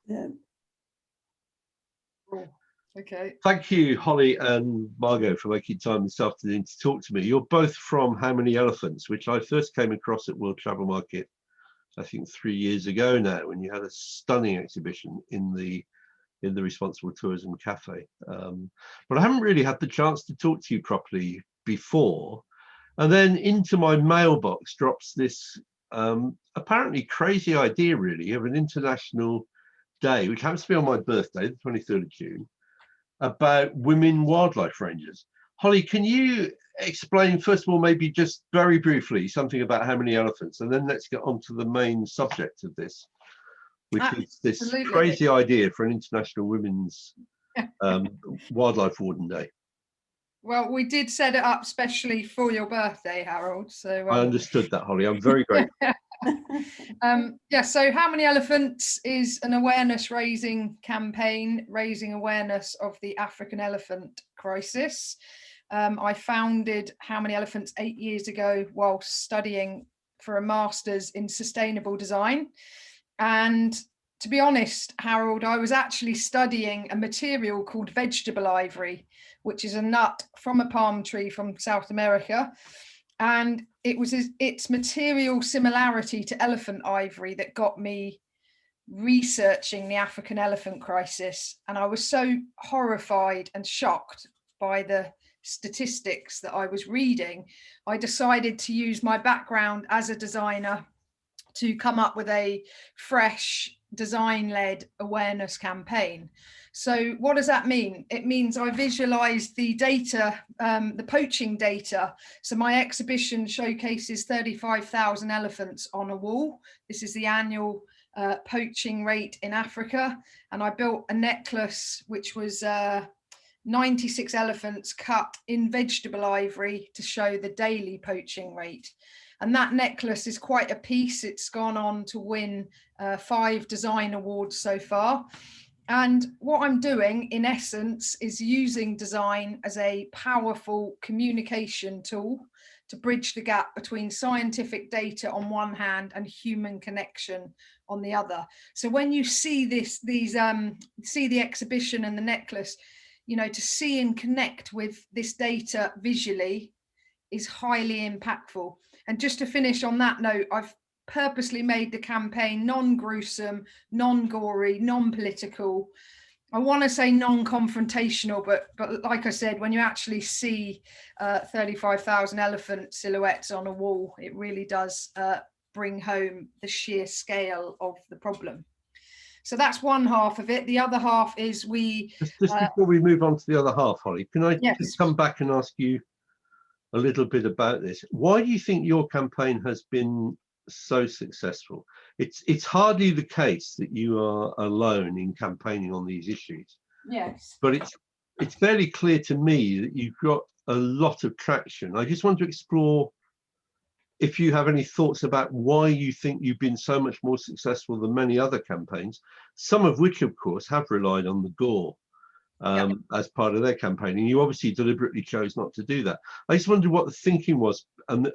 Yeah. Cool. Okay. Thank you, Holly and Margot, for making time this afternoon to talk to me. You're both from How Many Elephants, which I first came across at World Travel Market, I think 3 years ago now, when you had a stunning exhibition in the Responsible Tourism Cafe. But I haven't really had the chance to talk to you properly before. And then into my mailbox drops this apparently crazy idea, really, of an international day, which happens to be on my birthday, the 23rd of June, about women wildlife rangers. Holly, can you explain, first of all, maybe just very briefly, something about How Many Elephants, and then let's get on to the main subject of this, which is this crazy idea for an International Women's Wildlife Warden Day. Well, we did set it up specially for your birthday, Harold. So I understood that, Holly. I'm very grateful. Yeah, so How Many Elephants is an awareness raising campaign, raising awareness of the African elephant crisis. I founded How Many Elephants 8 years ago while studying for a master's in sustainable design. And to be honest, Harold, I was actually studying a material called vegetable ivory, which is a nut from a palm tree from South America. And it was its material similarity to elephant ivory that got me researching the African elephant crisis. And I was so horrified and shocked by the statistics that I was reading, I decided to use my background as a designer to come up with a fresh design-led awareness campaign. So what does that mean? It means I visualized the data, the poaching data. So my exhibition showcases 35,000 elephants on a wall. This is the annual poaching rate in Africa. And I built a necklace which was 96 elephants cut in vegetable ivory to show the daily poaching rate. And that necklace is quite a piece. It's gone on to win 5 design awards so far. And what I'm doing, in essence, is using design as a powerful communication tool to bridge the gap between scientific data on one hand and human connection on the other. So when you see see the exhibition and the necklace, you know, to see and connect with this data visually is highly impactful. And just to finish on that note, I've purposely made the campaign non-gruesome, non-gory, non-political. I want to say non-confrontational, but like I said, when you actually see 35,000 elephant silhouettes on a wall, it really does bring home the sheer scale of the problem. So that's one half of it. The other half is just before we move on to the other half, Holly, can I yes. just come back and ask you a little bit about this? Why do you think your campaign has been so successful? It's hardly the case that you are alone in campaigning on these issues. Yes. But it's fairly clear to me that you've got a lot of traction. I just want to explore if you have any thoughts about why you think you've been so much more successful than many other campaigns, some of which, of course, have relied on the gore as part of their campaign. And you obviously deliberately chose not to do that. I just wondered what the thinking was. And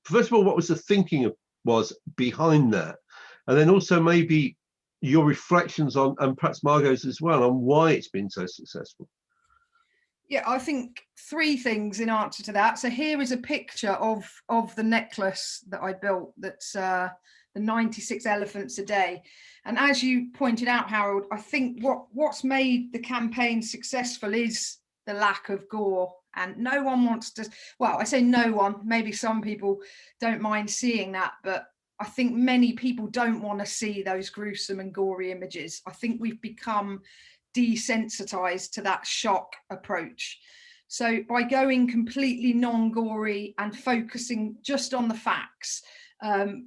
first of all, what was the thinking was behind that? And then also maybe your reflections on, and perhaps Margot's as well, on why it's been so successful. Yeah, I think 3 things in answer to that. So here is a picture of the necklace that I built. That's the 96 elephants a day. And as you pointed out, Harold, I think what's made the campaign successful is the lack of gore. And no one wants to, well, I say no one, maybe some people don't mind seeing that, but I think many people don't want to see those gruesome and gory images. I think we've become desensitized to that shock approach. So by going completely non-gory and focusing just on the facts,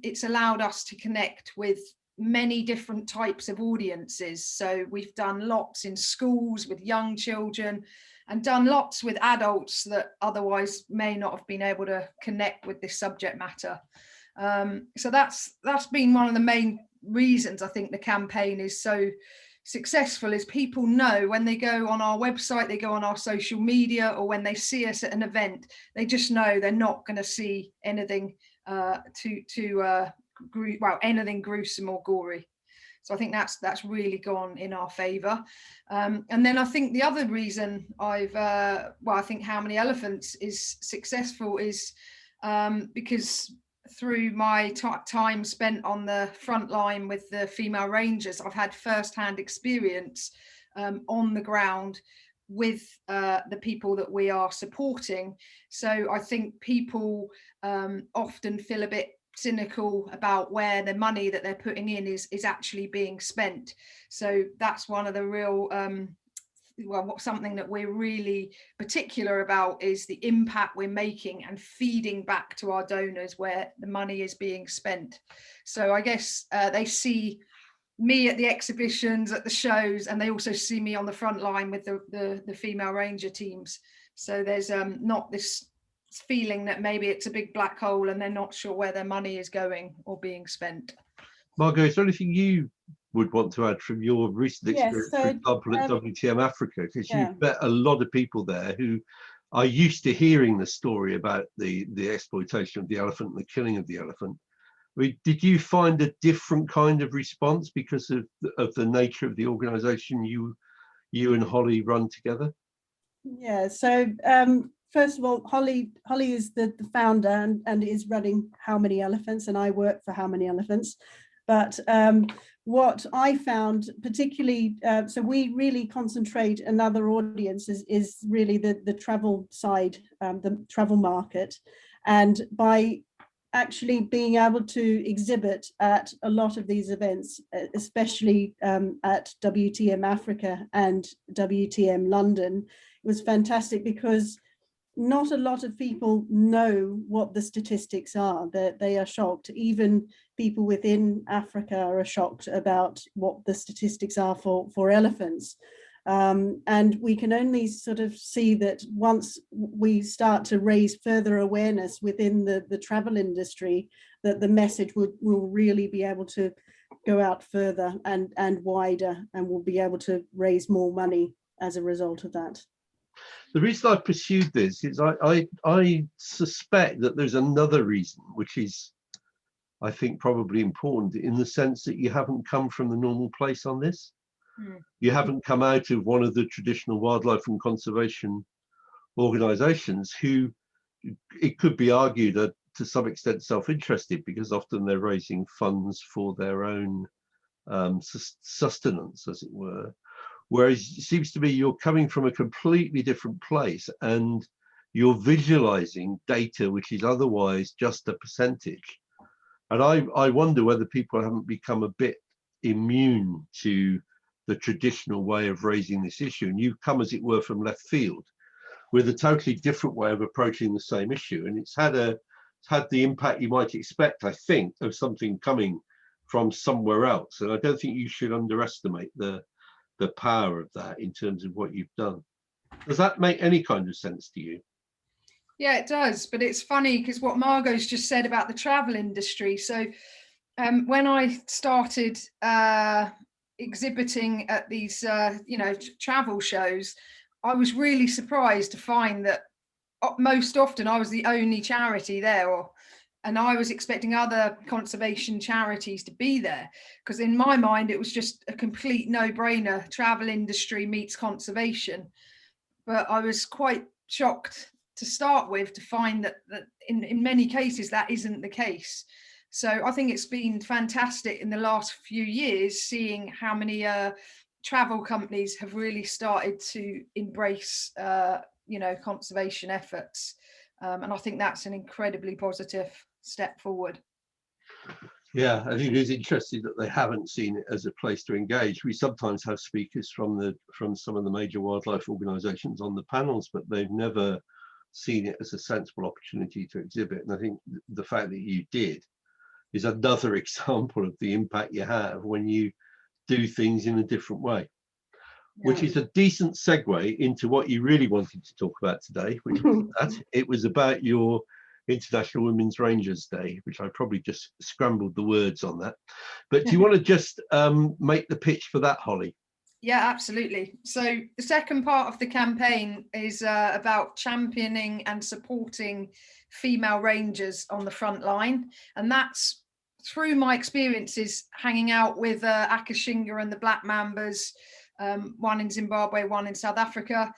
it's allowed us to connect with many different types of audiences. So we've done lots in schools with young children and done lots with adults that otherwise may not have been able to connect with this subject matter. So that's been one of the main reasons I think the campaign is so successful, is people know when they go on our website, they go on our social media, or when they see us at an event, they just know they're not going to see anything anything gruesome or gory. So I think that's really gone in our favour. And then I think the other reason I think How Many Elephants is successful is because through my time spent on the front line with the female rangers, I've had first-hand experience on the ground with the people that we are supporting. So I think people often feel a bit cynical about where the money that they're putting in is actually being spent. So that's one of the real something that we're really particular about is the impact we're making and feeding back to our donors where the money is being spent. So I guess they see me at the exhibitions, at the shows, and they also see me on the front line with the female ranger teams. So there's not this feeling that maybe it's a big black hole and they're not sure where their money is going or being spent. Margot, is there anything you would want to add from your recent experience, Yes, so, for example, at WTM Africa? Because yeah. you've met a lot of people there who are used to hearing the story about the exploitation of the elephant and the killing of the elephant. Did you find a different kind of response because of the nature of the organisation you and Holly run together? Yeah, so first of all, Holly is the founder and is running How Many Elephants, and I work for How Many Elephants. But what I found particularly, so we really concentrate, another audience is really the travel side, the travel market. And by actually being able to exhibit at a lot of these events, especially at WTM Africa and WTM London, it was fantastic because not a lot of people know what the statistics are. They are shocked. Even people within Africa are shocked about what the statistics are for elephants. And we can only sort of see that once we start to raise further awareness within the travel industry, that the message will really be able to go out further and wider, and we'll be able to raise more money as a result of that. The reason I pursued this is I suspect that there's another reason, which is, I think, probably important, in the sense that you haven't come from the normal place on this. You haven't come out of one of the traditional wildlife and conservation organisations who, it could be argued, are to some extent self-interested, because often they're raising funds for their own sustenance, as it were. Whereas it seems to me you're coming from a completely different place and you're visualizing data which is otherwise just a percentage. And I wonder whether people haven't become a bit immune to the traditional way of raising this issue, and you've come, as it were, from left field with a totally different way of approaching the same issue, and it's had the impact you might expect, I think, of something coming from somewhere else. And I don't think you should underestimate the power of that in terms of what you've done. Does that make any kind of sense to you? Yeah, it does. But it's funny because what Margot's just said about the travel industry. So when I started exhibiting at these, travel shows, I was really surprised to find that most often I was the only charity there, and I was expecting other conservation charities to be there, because in my mind it was just a complete no-brainer. Travel industry meets conservation. But I was quite shocked to start with to find that in many cases that isn't the case. So I think it's been fantastic in the last few years seeing how many travel companies have really started to embrace conservation efforts, and I think that's an incredibly positive step forward. Yeah, I think it is interesting that they haven't seen it as a place to engage. We sometimes have speakers from some of the major wildlife organisations on the panels, but they've never seen it as a sensible opportunity to exhibit. And I think the fact that you did is another example of the impact you have when you do things in a different way. Yeah. Which is a decent segue into what you really wanted to talk about today, which was that it was about your International Women's Rangers Day, which I probably just scrambled the words on that. But do you want to just make the pitch for that, Holly? Yeah, absolutely. So the second part of the campaign is about championing and supporting female rangers on the front line. And that's through my experiences hanging out with Akashinga and the Black Mambas, one in Zimbabwe, one in South Africa,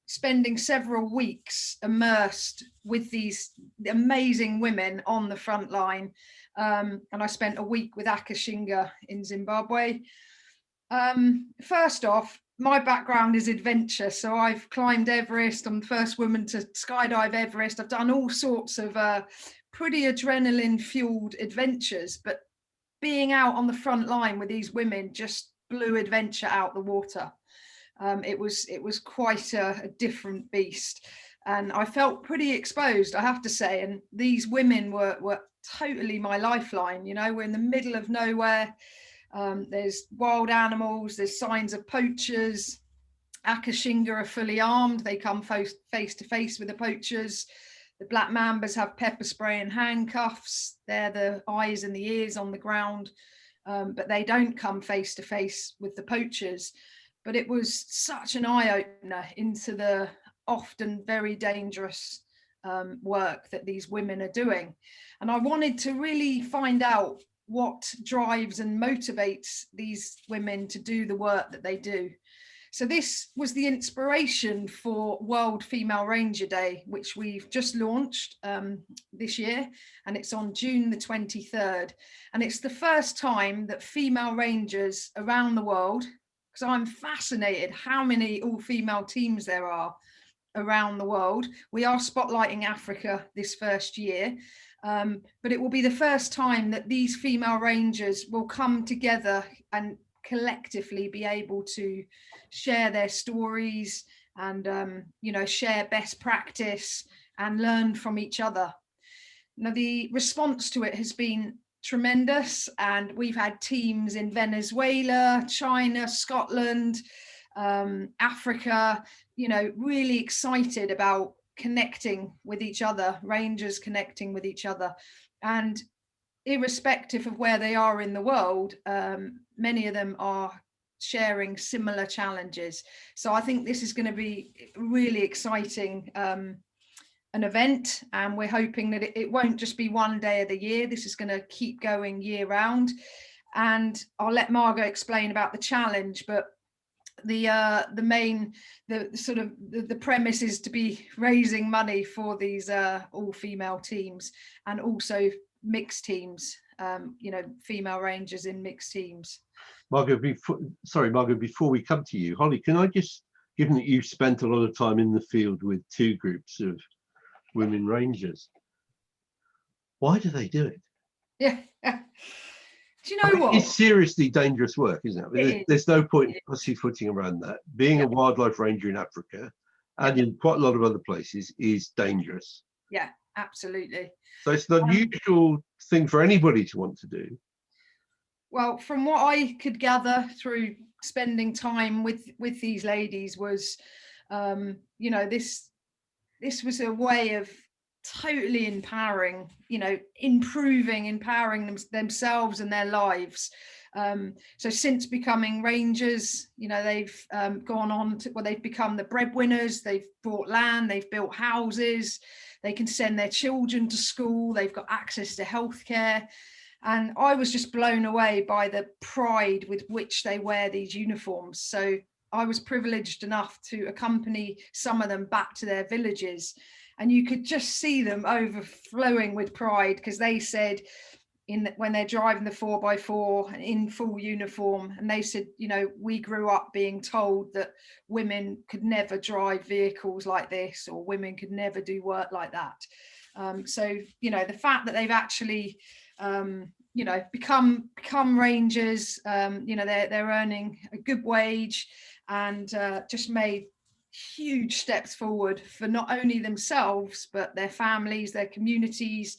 spending several weeks immersed with these amazing women on the front line. And I spent a week with Akashinga in Zimbabwe. First off, my background is adventure. So I've climbed Everest. I'm the first woman to skydive Everest. I've done all sorts of pretty adrenaline fueled adventures, but being out on the front line with these women just blew adventure out the water. It was quite a different beast, and I felt pretty exposed, I have to say. And these women were totally my lifeline. You know, we're in the middle of nowhere. There's wild animals, there's signs of poachers. Akashinga are fully armed. They come face to face with the poachers. The Black Mambas have pepper spray and handcuffs. They're the eyes and the ears on the ground, but they don't come face to face with the poachers. But it was such an eye-opener into the often very dangerous work that these women are doing. And I wanted to really find out what drives and motivates these women to do the work that they do. So this was the inspiration for World Female Ranger Day, which we've just launched this year, and it's on June the 23rd. And it's the first time that female rangers around the world, because I'm fascinated how many all-female teams there are around the world. We are spotlighting Africa this first year, but it will be the first time that these female rangers will come together and collectively be able to share their stories and share best practice and learn from each other. Now, the response to it has been tremendous, and we've had teams in Venezuela, China, Scotland, Africa, really excited about connecting with each other, rangers connecting with each other. And irrespective of where they are in the world, many of them are sharing similar challenges. So I think this is going to be really exciting, an event, and we're hoping that it won't just be one day of the year. This is going to keep going year round. And I'll let Margot explain about the challenge, but the premise is to be raising money for these all-female teams, and also mixed teams, female rangers in mixed teams. Margot, before we come to you, Holly, can I just, given that you've spent a lot of time in the field with two groups of women rangers, why do they do it? Yeah. Do you know what? It's seriously dangerous work, isn't it? There's no point pussyfooting around that. Being a wildlife ranger in Africa and in quite a lot of other places is dangerous. Yeah, absolutely. So it's an unusual thing for anybody to want to do. Well, from what I could gather through spending time with these ladies was, this was a way of totally empowering, empowering themselves and their lives. So since becoming rangers, they've gone on to, they've become the breadwinners, they've bought land, they've built houses, they can send their children to school, they've got access to healthcare. And I was just blown away by the pride with which they wear these uniforms. So I was privileged enough to accompany some of them back to their villages, and you could just see them overflowing with pride, because they said when they're driving the 4x4 in full uniform, and they said, we grew up being told that women could never drive vehicles like this, or women could never do work like that. So, the fact that they've actually, become rangers, they're earning a good wage, and just made huge steps forward for not only themselves, but their families, their communities,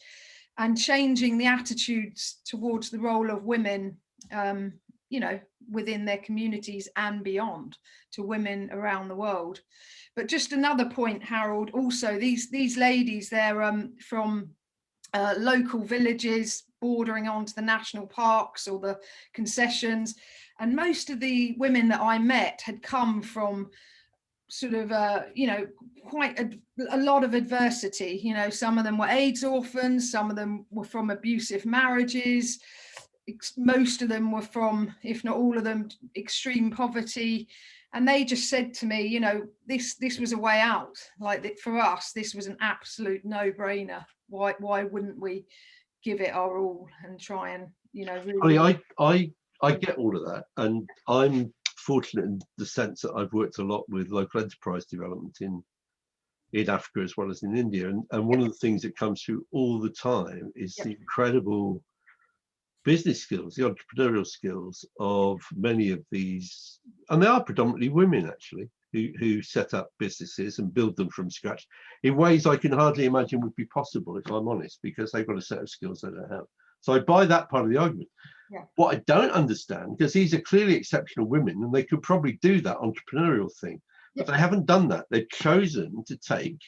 and changing the attitudes towards the role of women, within their communities and beyond, to women around the world. But just another point, Harold, also these ladies, they're from local villages bordering onto the national parks or the concessions. And most of the women that I met had come from sort of, you know, quite a lot of adversity. You know, some of them were AIDS orphans, some of them were from abusive marriages, most of them were from, if not all of them, extreme poverty. And they just said to me, you know, this was a way out. Like, for us, this was an absolute no-brainer. Why wouldn't we give it our all and try and, you know, really... I get all of that, and I'm fortunate in the sense that I've worked a lot with local enterprise development in Africa as well as in India, and one of the things that comes through all the time is the incredible business skills, the entrepreneurial skills of many of these, and they are predominantly women actually, who set up businesses and build them from scratch in ways I can hardly imagine would be possible, if I'm honest, because they've got a set of skills they don't have. So I buy that part of the argument. Yeah. What I don't understand, because these are clearly exceptional women and they could probably do that entrepreneurial thing, but they haven't done that. They've chosen to take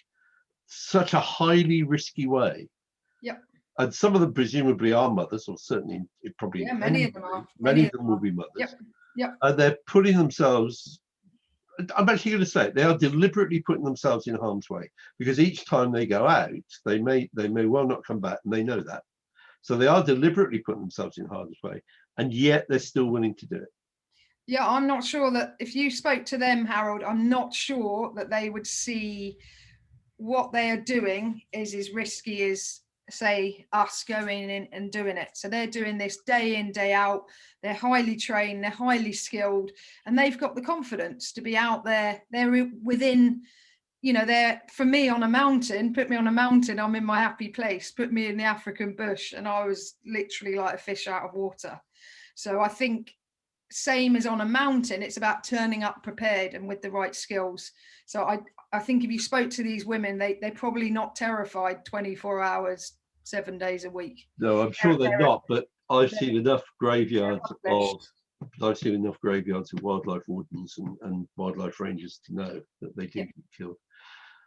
such a highly risky way. Yep. And some of them presumably are mothers, or certainly probably many of them are. Many of them will be mothers. Yep. Yep. And they're putting themselves, I'm actually going to say it, they are deliberately putting themselves in harm's way, because each time they go out, they may well not come back, and they know that. So they are deliberately putting themselves in harm's way, and yet they're still willing to do it. Yeah, I'm not sure that if you spoke to them, Harold, I'm not sure that they would see what they are doing is as risky as, say, us going in and doing it. So they're doing this day in, day out. They're highly trained, they're highly skilled, and they've got the confidence to be out there. They're within, you know, they're, for me, on a mountain, put me on a mountain, I'm in my happy place. Put me in the African bush and I was literally like a fish out of water. So I think same as on a mountain, it's about turning up prepared and with the right skills. So I think if you spoke to these women, they're probably not terrified 24 hours, 7 days a week. No, I'm sure they're not, but I've seen enough graveyards of wildlife wardens and wildlife rangers to know that they do get killed.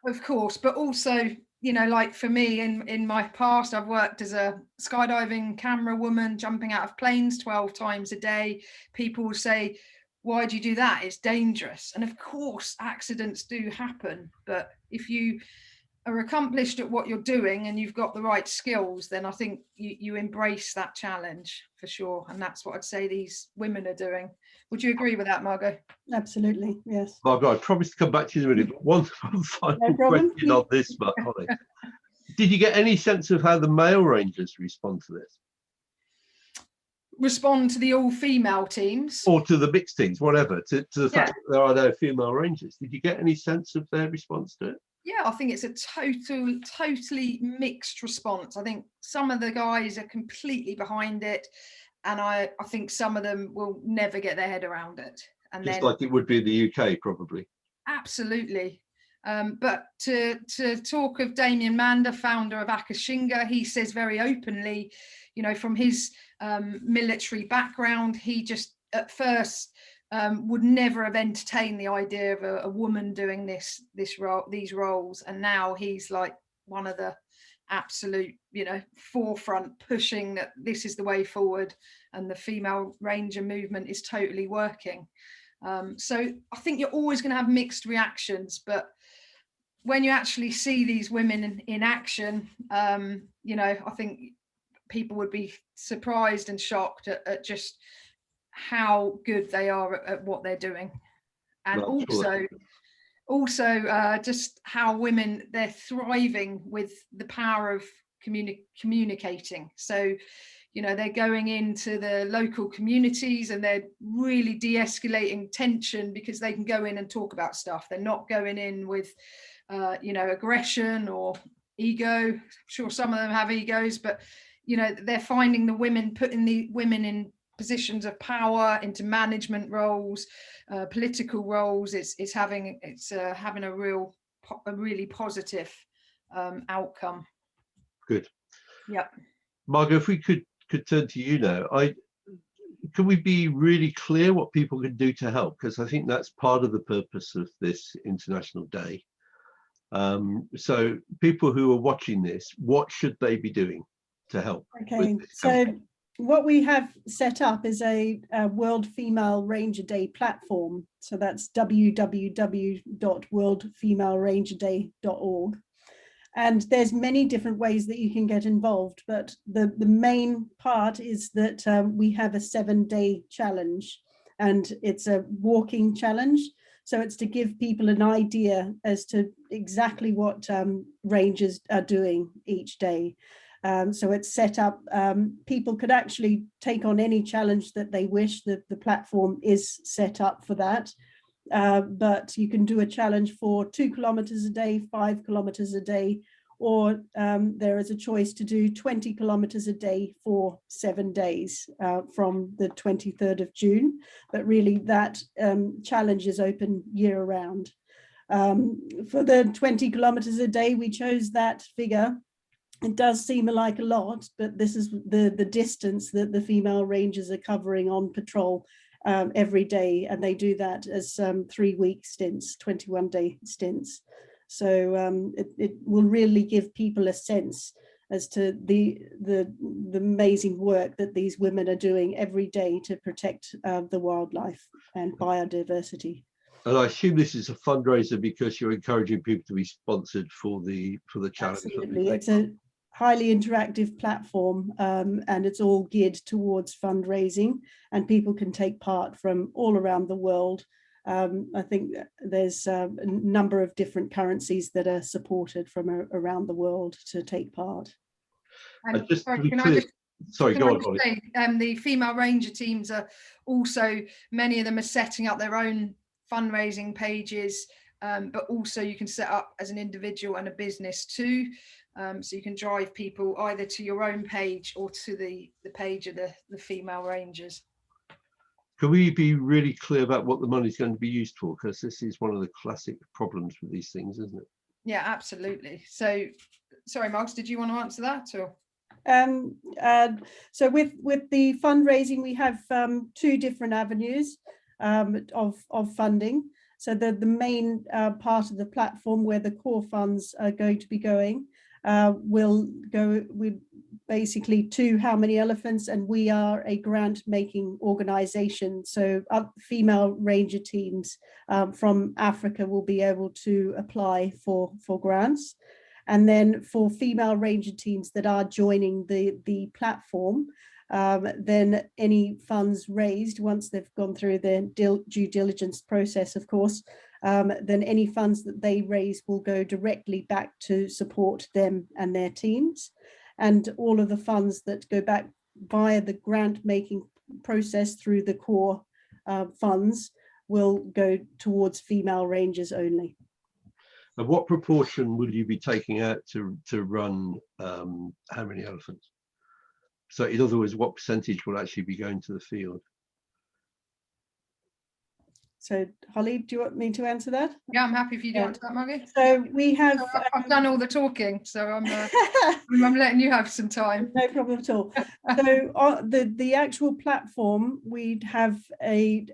Of course, but also, you know, like for me, in my past, I've worked as a skydiving camera woman, jumping out of planes 12 times a day. People will say, why do you do that? It's dangerous. And of course, accidents do happen. But if you are accomplished at what you're doing and you've got the right skills, then I think you embrace that challenge for sure. And that's what I'd say these women are doing. Would you agree with that, Margot? Absolutely, yes. Margot, I promised to come back to you in a minute, but one final question on this, Holly. Did you get any sense of how the male rangers respond to this? Respond to the all-female teams? Or to the mixed teams, whatever, to the fact that there are no female rangers. Did you get any sense of their response to it? Yeah, I think it's a totally mixed response. I think some of the guys are completely behind it, and I think some of them will never get their head around it. And just like it would be in the UK, probably. Absolutely. But to talk of Damien Mander, founder of Akashinga, he says very openly, you know, from his military background, he just at first would never have entertained the idea of a woman doing these roles, and now he's like one of the absolute, you know, forefront, pushing that this is the way forward, and the female ranger movement is totally working. So I think you're always going to have mixed reactions, but when you actually see these women in action, you know, I think people would be surprised and shocked at just how good they are at what they're doing. And also just how women, they're thriving with the power of communicating. So, you know, they're going into the local communities and they're really de-escalating tension because they can go in and talk about stuff. They're not going in with, you know, aggression or ego. I'm sure some of them have egos, but, you know, they're finding the women, putting the women in positions of power, into management roles, political roles. It's having a really positive outcome. Good. Yeah. Margot, if we could turn to you now, can we be really clear what people can do to help? Because I think that's part of the purpose of this International Day. So people who are watching this, what should they be doing to help? Okay, so what we have set up is a World Female Ranger Day platform. So that's www.worldfemalerangerday.org. And there's many different ways that you can get involved, but the main part is that we have a 7-day challenge, and it's a walking challenge. So it's to give people an idea as to exactly what rangers are doing each day. So it's set up, people could actually take on any challenge that they wish. The platform is set up for that. But you can do a challenge for 2 kilometers a day, 5 kilometers a day, or there is a choice to do 20 kilometers a day for 7 days from the 23rd of June. But really that challenge is open year round. For the 20 kilometers a day, we chose that figure. It does seem like a lot, but this is the distance that the female rangers are covering on patrol every day, and they do that as 3-week stints, 21-day stints. So it will really give people a sense as to the amazing work that these women are doing every day to protect the wildlife and biodiversity. And I assume this is a fundraiser because you're encouraging people to be sponsored for the challenge. Absolutely, it's a highly interactive platform, and it's all geared towards fundraising, and people can take part from all around the world. I think there's a number of different currencies that are supported from around the world to take part. And just sorry, to be can clear, I just sorry, can go I on, just Holly. say, the female ranger teams are also, many of them are setting up their own fundraising pages, but also you can set up as an individual and a business too. So you can drive people either to your own page or to the page of the female rangers. Can we be really clear about what the money is going to be used for? Because this is one of the classic problems with these things, isn't it? Yeah, absolutely. So, sorry, Margs, did you want to answer that or? So with the fundraising, we have 2 different avenues of funding. So the main part of the platform where the core funds are going to be going will go with basically to How Many Elephants, and we are a grant making organization. So female ranger teams from Africa will be able to apply for grants. And then for female ranger teams that are joining the platform, then any funds raised, once they've gone through their due diligence process, of course, then any funds that they raise will go directly back to support them and their teams. And all of the funds that go back via the grant making process through the core funds will go towards female rangers only. And what proportion will you be taking out to run How Many Elephants? So in other words, what percentage will actually be going to the field? So Holly, do you want me to answer that? Yeah, I'm happy if you do answer that, Margot. So we have. So I've done all the talking, so I'm letting you have some time. No problem at all. So the actual platform, we'd have a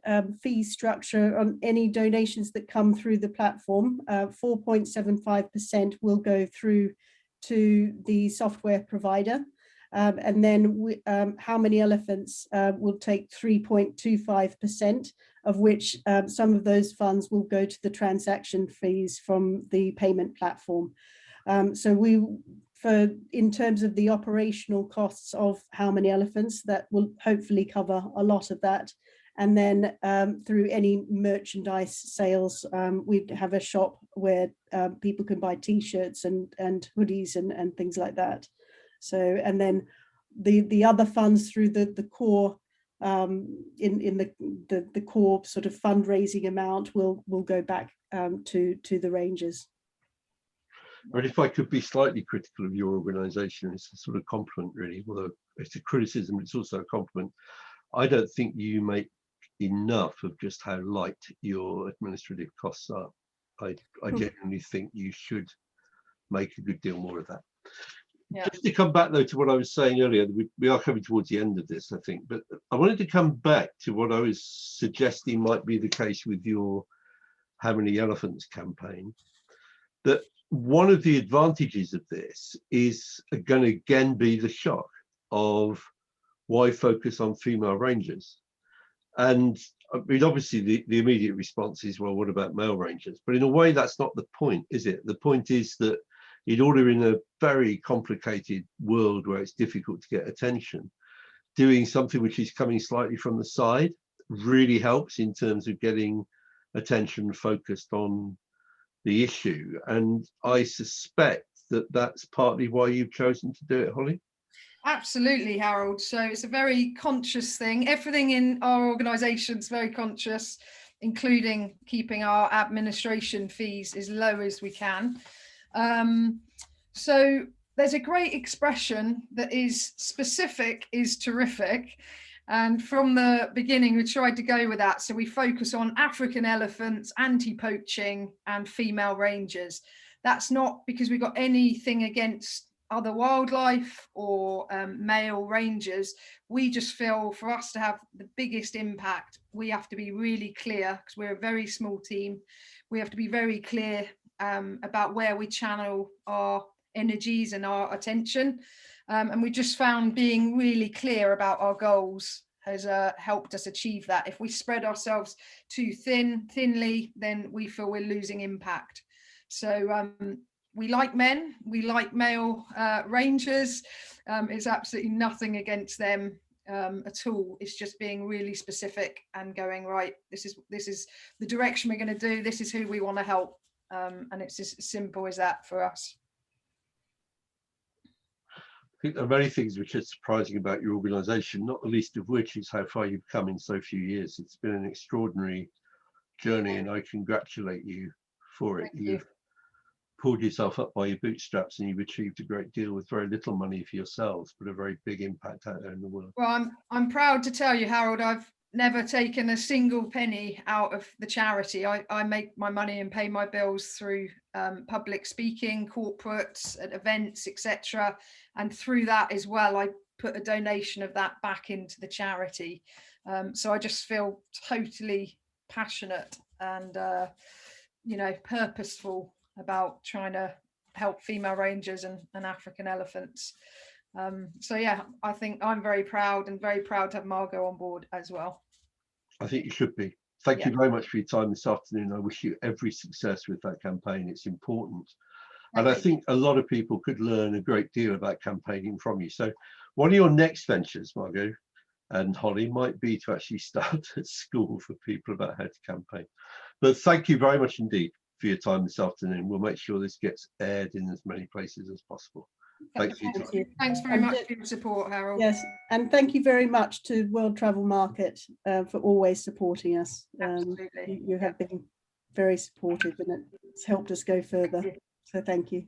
fee structure on any donations that come through the platform. 4.75% will go through to the software provider. And then How Many Elephants will take 3.25%, of which some of those funds will go to the transaction fees from the payment platform. So in terms of the operational costs of How Many Elephants, that will hopefully cover a lot of that. And then through any merchandise sales, we have a shop where people can buy T-shirts and hoodies and things like that. So, and then the other funds through the core in the core sort of fundraising amount will go back to the rangers. But if I could be slightly critical of your organisation, it's a sort of compliment, really. Although it's a criticism, it's also a compliment. I don't think you make enough of just how light your administrative costs are. I genuinely think you should make a good deal more of that. Yeah. Just to come back though to what I was saying earlier, we are coming towards the end of this, I think, but I wanted to come back to what I was suggesting might be the case with your How Many Elephants campaign, that one of the advantages of this is going to again be the shock of why focus on female rangers? And I mean, obviously the immediate response is, well, what about male rangers? But in a way, that's not the point, is it? The point is that in order, in a very complicated world where it's difficult to get attention, doing something which is coming slightly from the side really helps in terms of getting attention focused on the issue. And I suspect that that's partly why you've chosen to do it, Holly. Absolutely, Harold. So it's a very conscious thing. Everything in our organisation is very conscious, including keeping our administration fees as low as we can. So there's a great expression that is specific is terrific. And from the beginning, we tried to go with that. So we focus on African elephants, anti-poaching, and female rangers. That's not because we've got anything against other wildlife or male rangers. We just feel for us to have the biggest impact, we have to be really clear, because we're a very small team. We have to be very clear about where we channel our energies and our attention. And we just found being really clear about our goals has helped us achieve that. If we spread ourselves too thinly, then we feel we're losing impact. So we like men, we like male rangers. It's absolutely nothing against them at all. It's just being really specific and going, right, this is the direction we're going to do. This is who we want to help. And it's as simple as that for us. I think there are many things which are surprising about your organisation, not the least of which is how far you've come in so few years. It's been an extraordinary journey, and I congratulate you for it. You've pulled yourself up by your bootstraps, and you've achieved a great deal with very little money for yourselves, but a very big impact out there in the world. Well, I'm proud to tell you, Harold, I've never taken a single penny out of the charity. I make my money and pay my bills through public speaking, corporates, at events, etc. And through that as well, I put a donation of that back into the charity. So I just feel totally passionate and purposeful about trying to help female rangers and African elephants. So yeah, I think I'm very proud to have Margot on board as well. I think you should be. Thank you very much for your time this afternoon. I wish you every success with that campaign. It's important. And I think a lot of people could learn a great deal about campaigning from you. So one of your next ventures, Margot and Holly, might be to actually start a school for people about how to campaign. But thank you very much indeed for your time this afternoon. We'll make sure this gets aired in as many places as possible. Thank you. Thanks very much for your support, Harold. Yes, and thank you very much to World Travel Market for always supporting us. Absolutely. You have been very supportive, and it's helped us go further. So thank you.